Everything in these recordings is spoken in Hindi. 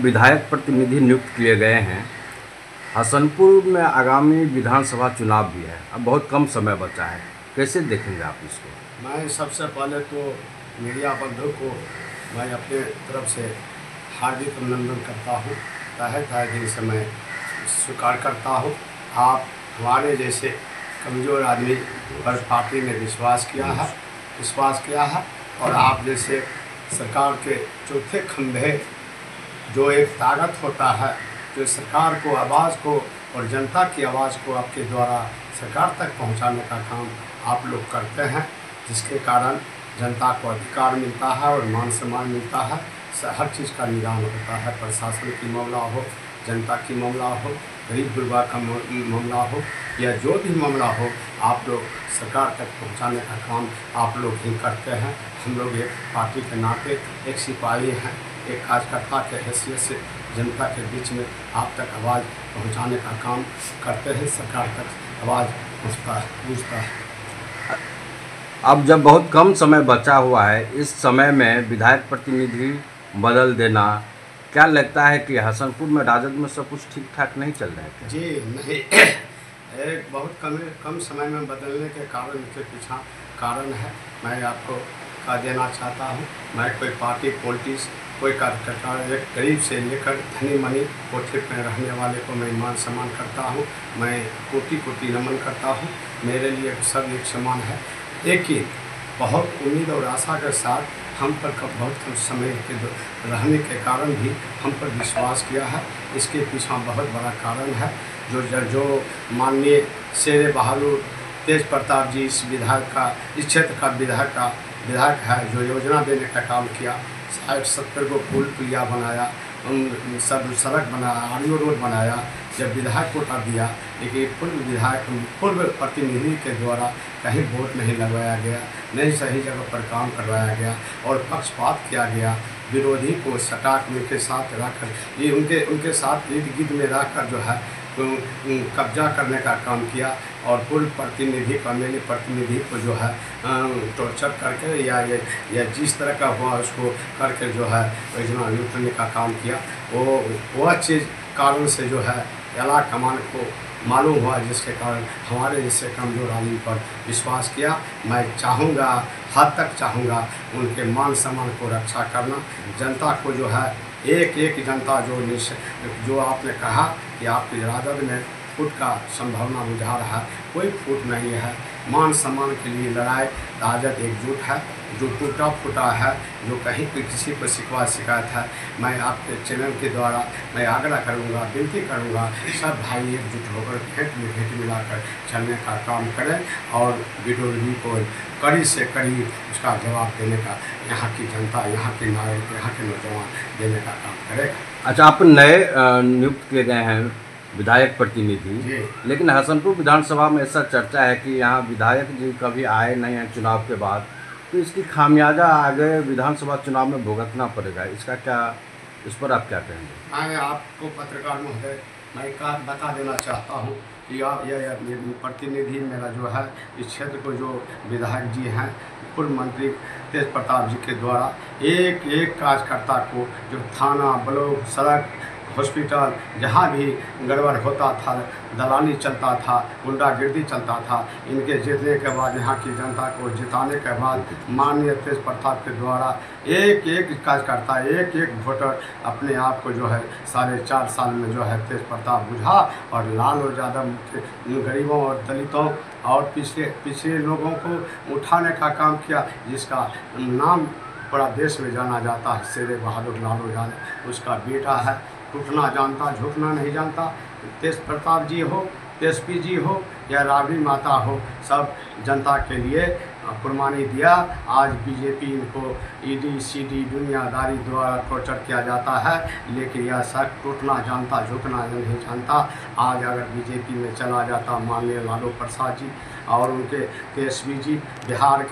विधायक प्रतिनिधि नियुक्त किए गए हैं। हसनपुर में आगामी विधानसभा चुनाव भी है, अब बहुत कम समय बचा है, कैसे देखेंगे आप इसको? मैं सबसे पहले तो मीडिया बंधु को मैं अपने तरफ से हार्दिक अभिनंदन करता हूँ। तहे दिल से मैं स्वीकार करता हूँ, आप हमारे जैसे कमज़ोर आदमी पर पार्टी ने विश्वास किया है और आप जैसे सरकार के चौथे खंभे जो एक ताकत होता है, जो सरकार को आवाज़ को और जनता की आवाज़ को आपके द्वारा सरकार तक पहुंचाने का काम आप लोग करते हैं, जिसके कारण जनता को अधिकार मिलता है और मान सम्मान मिलता है। हर चीज़ का निदान होता है, प्रशासन की मामला हो, जनता की मामला हो, गरीब गुरबा का मामला हो या जो भी मामला हो, आप लोग सरकार तक पहुंचाने का काम आप लोग ही करते हैं। हम लोग एक पार्टी के नाते एक सिपाही हैं, एक कार्यकर्ता के हैसियत से जनता के बीच में आप तक आवाज़ पहुंचाने का काम करते हैं, सरकार तक आवाज़ पहुँचता है। अब जब बहुत कम समय बचा हुआ है, इस समय में विधायक प्रतिनिधि बदल देना, क्या लगता है कि हसनपुर में राजद में सब कुछ ठीक ठाक नहीं चल रहा है? जी नहीं, एक बहुत कम समय में बदलने के कारण के पीछे कारण है। मैं आपको कह देना चाहता हूँ, मैं कोई पार्टी पॉलिटिक्स कोई कार्यकर्ता एक गरीब से लेकर धनी मनी कोठे में रहने वाले को मैं मान सम्मान करता हूँ, मैं कोटि कोटि नमन करता हूँ। मेरे लिए सब एक समान है, लेकिन बहुत उम्मीद और आशा के साथ हम पर बहुत कम समय के रहने के कारण भी हम पर विश्वास किया है। इसके पीछे बहुत बड़ा कारण है जो माननीय शेर बहादुर तेज प्रताप जी इस क्षेत्र का विधायक है, जो योजना देने का काम किया, 60-70 को पुल पुलिया बनाया, सब सड़क बनाया, आरओ रोड बनाया, जब विधायक कोटा दिया, लेकिन पूर्व प्रतिनिधि के द्वारा कहीं वोट नहीं लगवाया गया, नहीं सही जगह पर काम करवाया गया और पक्षपात किया गया। विरोधी को सटाक में के साथ रखकर ये उनके साथ इर्द गिर्द में रहकर जो है कब्जा करने का काम किया और पूर्व प्रतिनिधि को मेरे प्रतिनिधि को जो है टॉर्चर करके या जिस तरह का हुआ उसको करके जो है योजना लूटने का काम किया। वह चीज़ कारण से जो है एला कमान को मालूम हुआ, जिसके कारण हमारे जैसे कमज़ोर आदमी पर विश्वास किया। मैं चाहूँगा, हद तक चाहूँगा उनके मान सम्मान को रक्षा करना। जनता को जो है एक जनता जो आपने कहा कि आपकी राजद में फूट का संभावना बुझा रहा है, कोई फूट नहीं है। मान सम्मान के लिए लड़ाई राजद एकजुट है। जो टूटा फूटा है, जो कहीं पर किसी पर शिकायत है, मैं आपके चैनल के द्वारा मैं आग्रह करूंगा, विनती करूंगा, सब भाई एकजुट होकर भेंट मिलाकर चलने का काम करें और विरोधी को कड़ी से कड़ी उसका जवाब देने का यहाँ की जनता, यहाँ के नागरिक, यहाँ के नौजवान देने का काम करेगा। अच्छा, आप नए नियुक्त किए गए हैं विधायक प्रतिनिधि, लेकिन हसनपुर विधानसभा में ऐसा चर्चा है कि यहाँ विधायक जी कभी आए नहीं हैं चुनाव के बाद, तो इसकी खामियाजा आगे विधानसभा चुनाव में भुगतना पड़ेगा। इस पर आप क्या कहेंगे? मैं आपको पत्रकार महोदय मैं बता देना चाहता हूँ कि यह प्रतिनिधि मेरा जो है इस क्षेत्र को जो विधायक जी हैं, पूर्व मंत्री तेज प्रताप जी के द्वारा एक कार्यकर्ता को जो थाना, ब्लॉक, सड़क, हॉस्पिटल जहाँ भी गड़बड़ होता था, दलाली चलता था, गुंडागिर्दी चलता था, इनके जीतने के बाद, यहाँ की जनता को जिताने के बाद माननीय तेज प्रताप के द्वारा एक कार्यकर्ता, एक वोटर अपने आप को जो है 4.5 साल में जो है तेज प्रताप बुझा और लालू यादव गरीबों और दलितों और पिछड़े लोगों को उठाने का काम किया, जिसका नाम पूरा देश में जाना जाता है। शेर बहादुर लालू यादव उसका बेटा है। टूटना जानता, झुकना नहीं जानता। तेज प्रताप जी हो, एसपी जी हो या राबड़ी माता हो, सब जनता के लिए कुर्बानी दिया। आज बीजेपी इनको ईडी सीडी दुनियादारी द्वारा टॉर्चर किया जाता है, लेकिन यह सब टूटना जानता, झुकना नहीं जानता। आज अगर बीजेपी में चला जाता माननीय लालू प्रसाद जी और उनके तेजस्वी जी, बिहार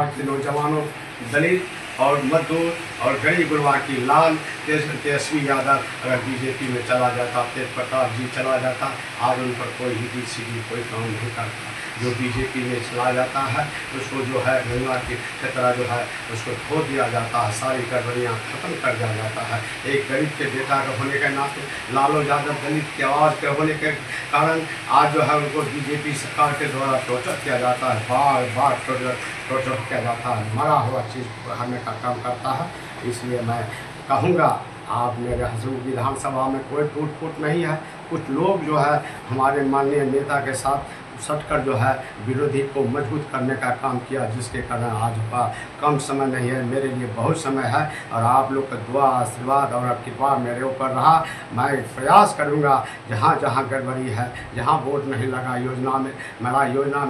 के नौजवानों, दलित और मजदूर और गरीब गुरबा की लाल तेजस्वी यादव अगर बीजेपी में चला जाता, तेज प्रताप जी चला जाता, आज उन पर कोई हिदी सीधी कोई काम नहीं करता। जो बीजेपी में चला जाता है उसको जो है गंगा की तरह जो है उसको खो दिया जाता है, सारी गड़बड़ियाँ खत्म कर दिया जाता है। एक गरीब के बेटा का होने के नाते लालू यादव दलित की आवाज़ के होने के कारण आज जो है उनको बीजेपी सरकार के द्वारा टॉर्चर किया जाता है, बार बार टॉर्चर किया जाता है, मरा हुआ चीज़ बढ़ाने का काम करता है। इसलिए मैं कहूँगा आप मेरे हजूर विधानसभा में कोई टूट फूट नहीं है। कुछ लोग जो है हमारे माननीय नेता के साथ सटकर जो है विरोधी को मजबूत करने का काम किया, जिसके कारण आज का कम समय नहीं है, मेरे लिए बहुत समय है। और आप लोग का दुआ आशीर्वाद और कृपा मेरे ऊपर रहा। मैं प्रयास करूंगा जहां जहां गड़बड़ी है, जहां वोट नहीं लगा योजना में,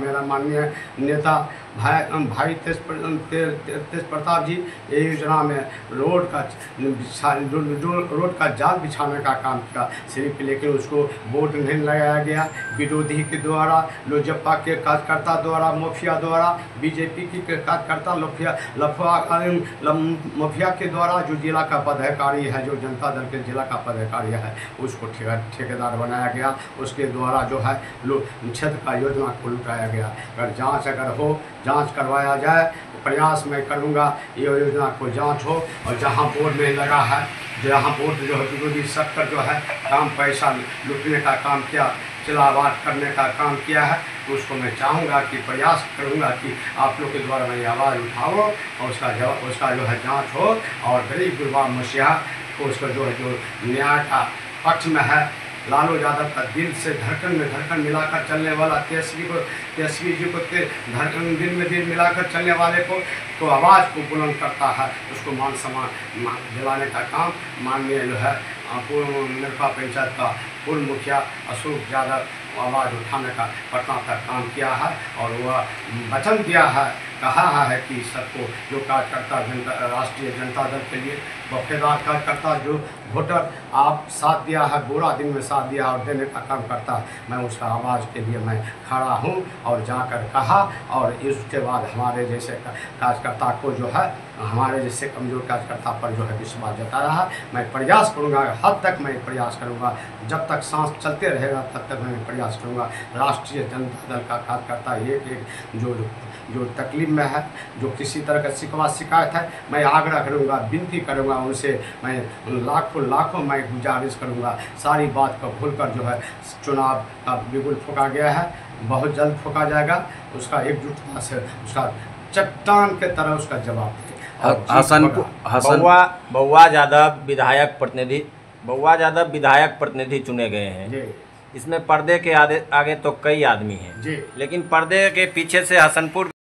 मेरा माननीय नेता भाई तेज प्रताप जी ये योजना में रोड का जाल बिछाने का काम किया सिर्फ, लेकिन उसको वोट नहीं लगाया गया। विरोधी के द्वारा, लोजपा के कार्यकर्ता द्वारा, माफिया द्वारा, बीजेपी की कार्यकर्ता माफिया के द्वारा जो जिला का पदाधिकारी है, जो जनता दल के जिला का पदाधिकारी है, उसको ठेकेदार बनाया गया। उसके द्वारा जो है क्षेत्र का योजना को लुटाया गया। अगर जांच करवाया जाए तो प्रयास मैं करूंगा ये योजना को जांच हो, और जहां बोर्ड नहीं लगा है, जहां बोर्ड जो है विरोधी सेक्टर जो है काम पैसा लूटने का काम किया, चिलावाट करने का काम किया है, तो उसको मैं चाहूँगा कि प्रयास करूँगा कि आप लोग के द्वारा मैं आवाज़ उठाओ और उसका जो है जांच हो, और गरीब गुरबा मसीहा को उसका जो है जो न्याय का पक्ष में है, लालू यादव का दिल से धड़कन में धड़कन मिलाकर चलने वाला तेजस्वी जी को दिल में दिल मिलाकर चलने वाले को तो आवाज़ को बुलंद करता है, उसको मान सम्मान दिलाने का काम माननीय जो है पूर्व नरपा पंचायत का पूर्व मुखिया अशोक यादव आवाज़ उठाने का पटना तक काम किया है। और वह वचन दिया है, कहा है कि सबको जो कार्यकर्ता राष्ट्रीय जनता दल के लिए वफादार कार्यकर्ता जो वोटर आप साथ दिया है, बुरा दिन में साथ दिया और देने का काम करता है, मैं उसका आवाज़ के लिए मैं खड़ा हूँ और जाकर कहा। और इसके बाद हमारे जैसे कार्यकर्ता को जो है, हमारे जैसे कमज़ोर कार्यकर्ता पर जो है विश्वास जताया है। मैं प्रयास करूँगा, हद तक मैं प्रयास करूँगा, जब तक सांस चलते रहेगा तब तक मैं प्रयास करूँगा। राष्ट्रीय जनता दल का कार्यकर्ता एक जो तकलीफ में है, जो किसी तरह का शिकवा शिकायत है, मैं आग्रह करूँगा, विनती करूँगा उनसे, मैं लाखों मैं गुजारिश करूँगा, सारी बात को भूलकर जो है चुनाव का बिगुल फूंका गया है, बहुत जल्द फूंका जाएगा, उसका एकजुटता से उसका चट्टान के तरह उसका जवाब दें। बउआ यादव विधायक प्रतिनिधि चुने गए हैं। इसमें पर्दे के आगे तो कई आदमी हैं, लेकिन पर्दे के पीछे से हसनपुर